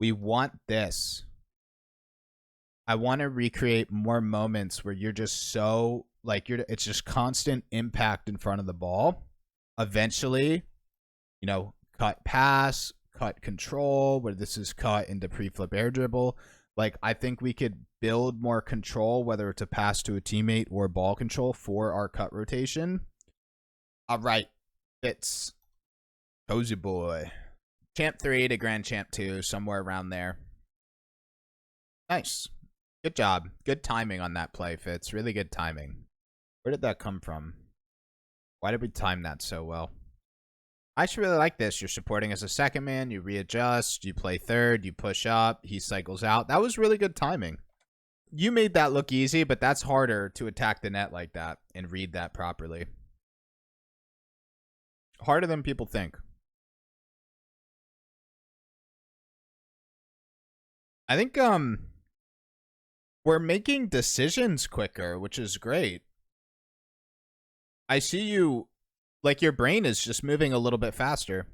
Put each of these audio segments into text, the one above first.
We want this. I want to recreate more moments where you're just so like it's just constant impact in front of the ball. Eventually, cut pass, cut control, where this is cut into pre-flip air dribble. Like, I think we could build more control, whether it's a pass to a teammate or ball control for our cut rotation. All right. It's Cozy Boy. Champ 3 to Grand Champ 2, somewhere around there. Nice. Good job. Good timing on that play, Fitz. Really good timing. Where did that come from? Why did we time that so well? I actually really like this. You're supporting as a second man. You readjust. You play third. You push up. He cycles out. That was really good timing. You made that look easy, but that's harder to attack the net like that and read that properly. Harder than people think. I think we're making decisions quicker, which is great. I see you, like, your brain is just moving a little bit faster.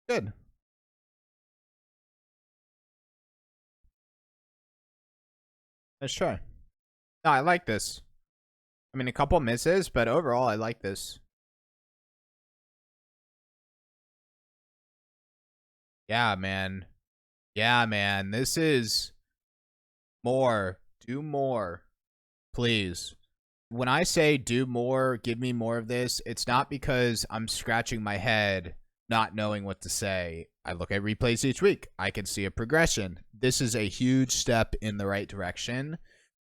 Good. Let's try. No, I like this. I mean, a couple misses, but overall, I like this. Yeah, man. Yeah, man. This is more. Do more. Please. When I say do more, give me more of this, it's not because I'm scratching my head, not knowing what to say. I look at replays each week. I can see a progression. This is a huge step in the right direction.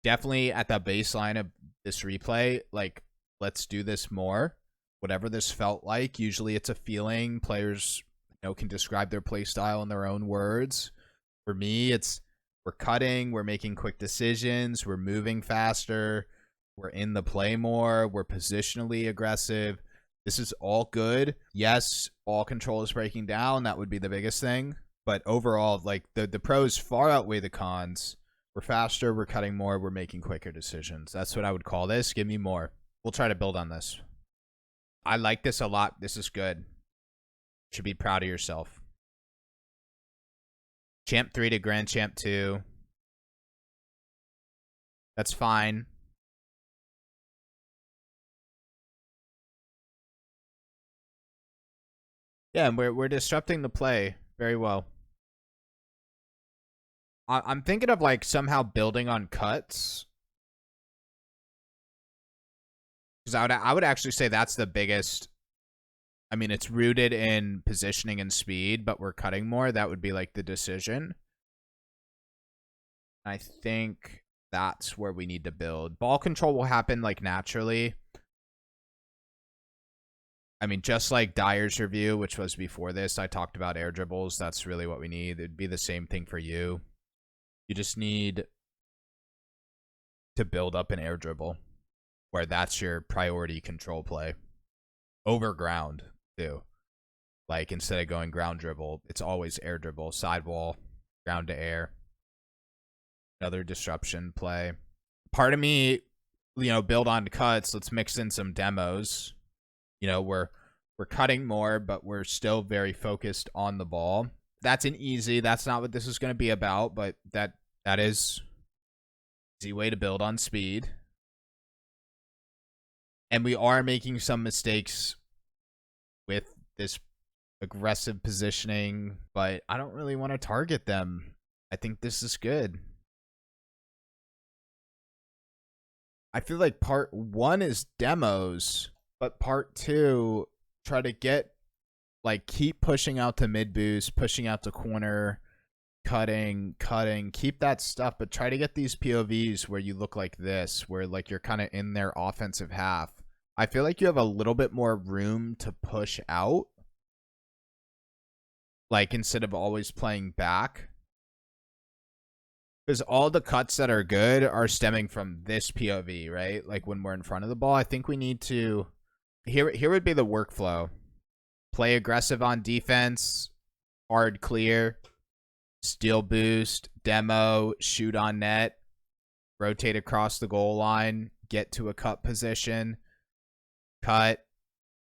Definitely at the baseline of this replay, like, let's do this more. Whatever this felt like, usually it's a feeling. Players, can describe their play style in their own words. For me, it's we're cutting, we're making quick decisions, we're moving faster, we're in the play more, we're positionally aggressive. This is all good. Yes, ball control is breaking down. That would be the biggest thing. But overall, like, the pros far outweigh the cons. We're faster, we're cutting more, we're making quicker decisions. That's what I would call this. Give me more. We'll try to build on this. I like this a lot. This is good. Should be proud of yourself. Champ 3 to Grand Champ 2. That's fine. Yeah, and we're disrupting the play very well. I'm thinking of, like, somehow building on cuts. Because I would actually say that's the biggest. I mean, it's rooted in positioning and speed, but we're cutting more. That would be, like, the decision. I think that's where we need to build. Ball control will happen, like, naturally. I mean, just like Dyer's review, which was before this, I talked about air dribbles. That's really what we need. It'd be the same thing for you. You just need to build up an air dribble where that's your priority control play. Over ground, too. Like, instead of going ground dribble, it's always air dribble, sidewall, ground to air. Another disruption play. Part of me, build on cuts. Let's mix in some demos. We're cutting more, but we're still very focused on the ball. That's an easy. That's not what this is going to be about, but that is an easy way to build on speed. And we are making some mistakes with this aggressive positioning, but I don't really want to target them. I think this is good. I feel like part 1 is demos, but part 2, try to keep pushing out to mid boost, pushing out to corner, cutting, keep that stuff, but try to get these POVs where you look like this, where, like, you're kind of in their offensive half. I feel like you have a little bit more room to push out, like, instead of always playing back. Because all the cuts that are good are stemming from this POV, right? Like, when we're in front of the ball, I think we need to... Here would be the workflow. Play aggressive on defense, hard clear, steal boost, demo, shoot on net, rotate across the goal line, get to a cut position, cut,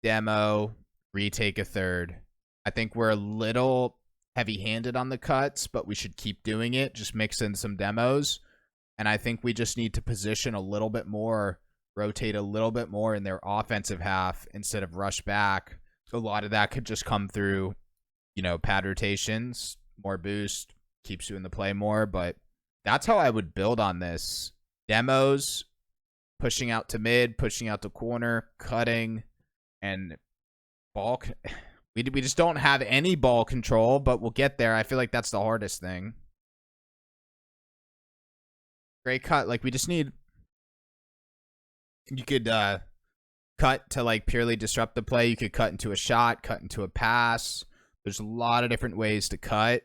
demo, retake a third. I think we're a little heavy-handed on the cuts, but we should keep doing it. Just mix in some demos. And I think we just need to position a little bit more, rotate a little bit more in their offensive half instead of rush back. A lot of that could just come through, you know, pad rotations, more boost, keeps you in the play more. But that's how I would build on this. Demos, pushing out to mid, pushing out to corner, cutting, and ball. We just don't have any ball control, but we'll get there. I feel like that's the hardest thing. Great cut. Like, we just need... You could cut to, like, purely disrupt the play. You could cut into a shot, cut into a pass. There's a lot of different ways to cut.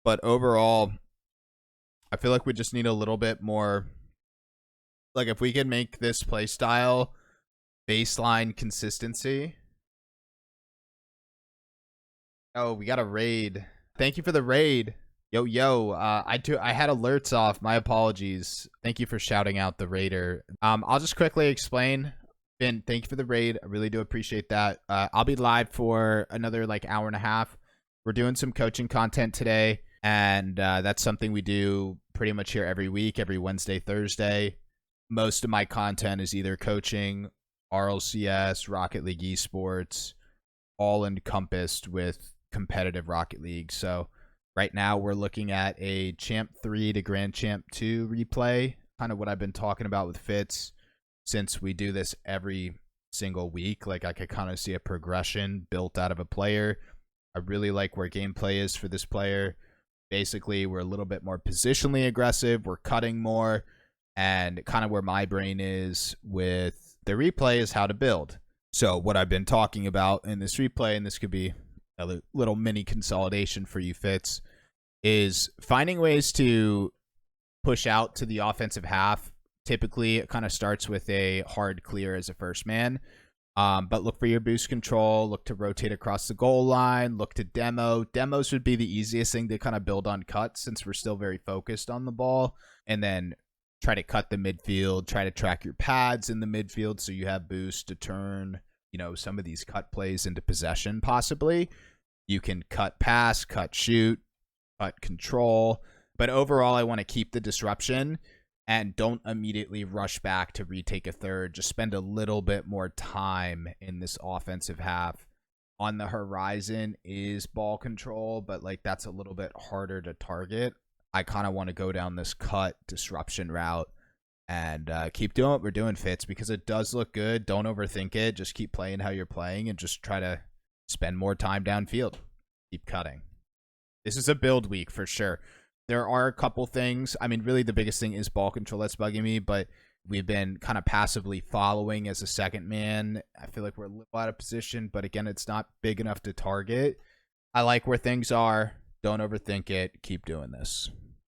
But overall, I feel like we just need a little bit more... Like, if we could make this play style baseline consistency. Oh, we got a raid. Thank you for the raid. Yo, I had alerts off. My apologies. Thank you for shouting out the raider. I'll just quickly explain. Ben, thank you for the raid. I really do appreciate that. I'll be live for another like hour and a half. We're doing some coaching content today, and that's something we do pretty much here every week, every Wednesday, Thursday. Most of my content is either coaching, RLCS, Rocket League esports, all encompassed with competitive Rocket League. So right now we're looking at a Champ 3 to Grand Champ 2 replay, kind of what I've been talking about with Fitz since we do this every single week. Like, I could kind of see a progression built out of a player. I really like where gameplay is for this player. Basically, we're a little bit more positionally aggressive. We're cutting more. And kind of where my brain is with the replay is how to build. So what I've been talking about in this replay, and this could be a little mini consolidation for you, Fitz, is finding ways to push out to the offensive half. Typically, it kind of starts with a hard clear as a first man. But look for your boost control, look to rotate across the goal line, look to demo. Demos would be the easiest thing to kind of build on cuts since we're still very focused on the ball. And then try to cut the midfield, try to track your pads in the midfield so you have boost to turn, you know, some of these cut plays into possession possibly. You can cut pass, cut shoot, cut control. But overall, I want to keep the disruption and don't immediately rush back to retake a third. Just spend a little bit more time in this offensive half. On the horizon is ball control, but like that's a little bit harder to target. I kind of want to go down this cut disruption route and keep doing what we're doing, Fitz, because it does look good. Don't overthink it. Just keep playing how you're playing and just try to spend more time downfield. Keep cutting. This is a build week for sure. There are a couple things. I mean, really the biggest thing is ball control that's bugging me, but we've been kind of passively following as a second man. I feel like we're a little out of position, but again, it's not big enough to target. I like where things are. Don't overthink it. Keep doing this.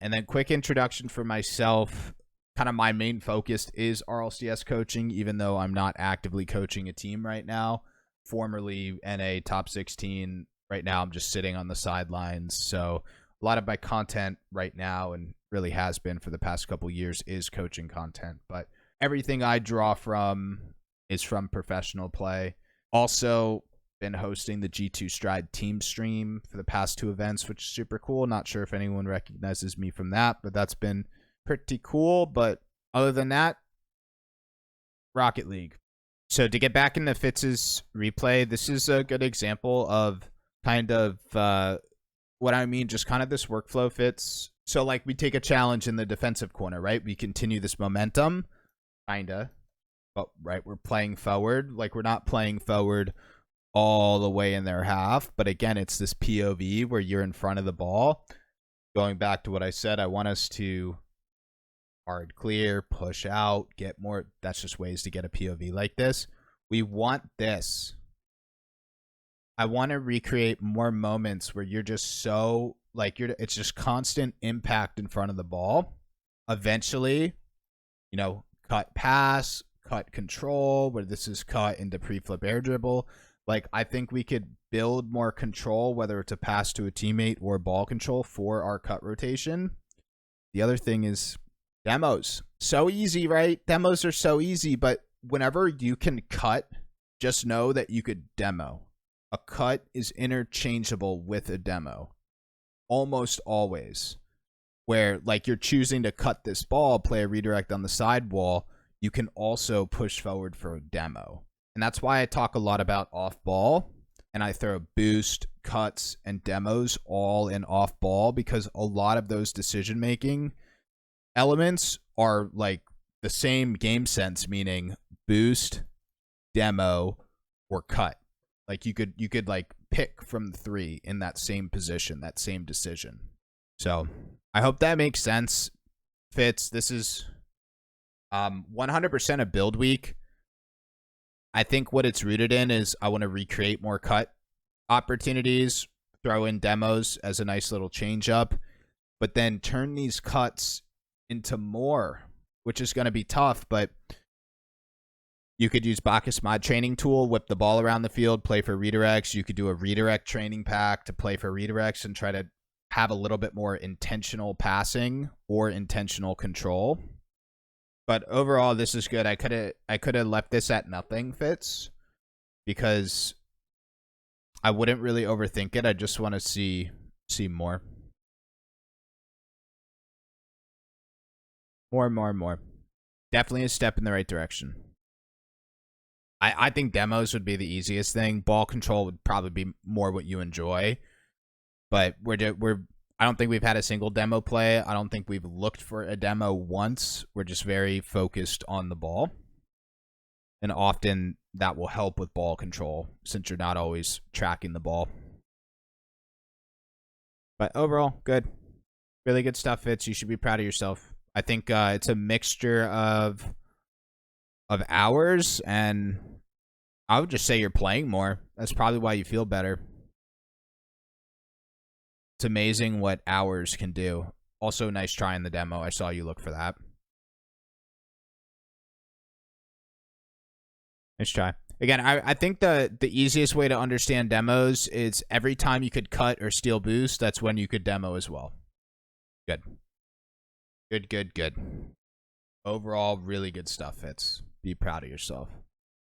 And then quick introduction for myself. Kind of my main focus is RLCS coaching, even though I'm not actively coaching a team right now. Formerly NA top 16. Right now I'm just sitting on the sidelines. So a lot of my content right now, and really has been for the past couple years, is coaching content. But everything I draw from is from professional play. Also been hosting the G2 Stride team stream for the past 2 events, which is super cool. Not sure if anyone recognizes me from that, but that's been pretty cool. But other than that, Rocket League. So to get back into Fitz's replay, this is a good example of kind of what I mean, just kind of this workflow, Fitz. So like we take a challenge in the defensive corner, right? We continue this momentum, kinda, but right, we're playing forward. Like we're not playing forward all the way in their half, but again, it's this POV where you're in front of the ball. Going back to what I said, I want us to hard clear, push out, get more. That's just ways to get a POV like this. We want this. I want to recreate more moments where you're just so like it's just constant impact in front of the ball. Eventually, you know, cut pass, cut control, where this is cut into pre-flip air dribble. Like, I think we could build more control, whether it's a pass to a teammate or ball control for our cut rotation. The other thing is demos. So easy, right? Demos are so easy, but whenever you can cut just know that you could demo. A cut is interchangeable with a demo. Almost always. Where, like, you're choosing to cut this ball, play a redirect on the sidewall, you can also push forward for a demo. And that's why I talk a lot about off ball, and I throw boost, cuts, and demos all in off ball, because a lot of those decision making elements are like the same game sense, meaning boost, demo, or cut. Like you could like pick from the three in that same position, that same decision. So I hope that makes sense. Fitz, this is 100% a build week. I think what it's rooted in is I want to recreate more cut opportunities, throw in demos as a nice little change up, but then turn these cuts into more, which is going to be tough. But you could use BakkesMod training tool, whip the ball around the field, play for redirects. You could do a redirect training pack to play for redirects and try to have a little bit more intentional passing or intentional control. But overall, this is good. I could have left this at nothing, Fitz, because I wouldn't really overthink it. I just want to see more. More. Definitely a step in the right direction. I think demos would be the easiest thing. Ball control would probably be more what you enjoy. But I don't think we've had a single demo play. I don't think we've looked for a demo once. We're just very focused on the ball. And often that will help with ball control since you're not always tracking the ball. But overall, good. Really good stuff, Fitz. You should be proud of yourself. I think it's a mixture of hours, and I would just say you're playing more. That's probably why you feel better. It's amazing what hours can do. Also, nice try in the demo. I saw you look for that. Nice try. Again, I think the easiest way to understand demos is every time you could cut or steal boost, that's when you could demo as well. Good. Good. Overall, really good stuff, Fitz. Be proud of yourself.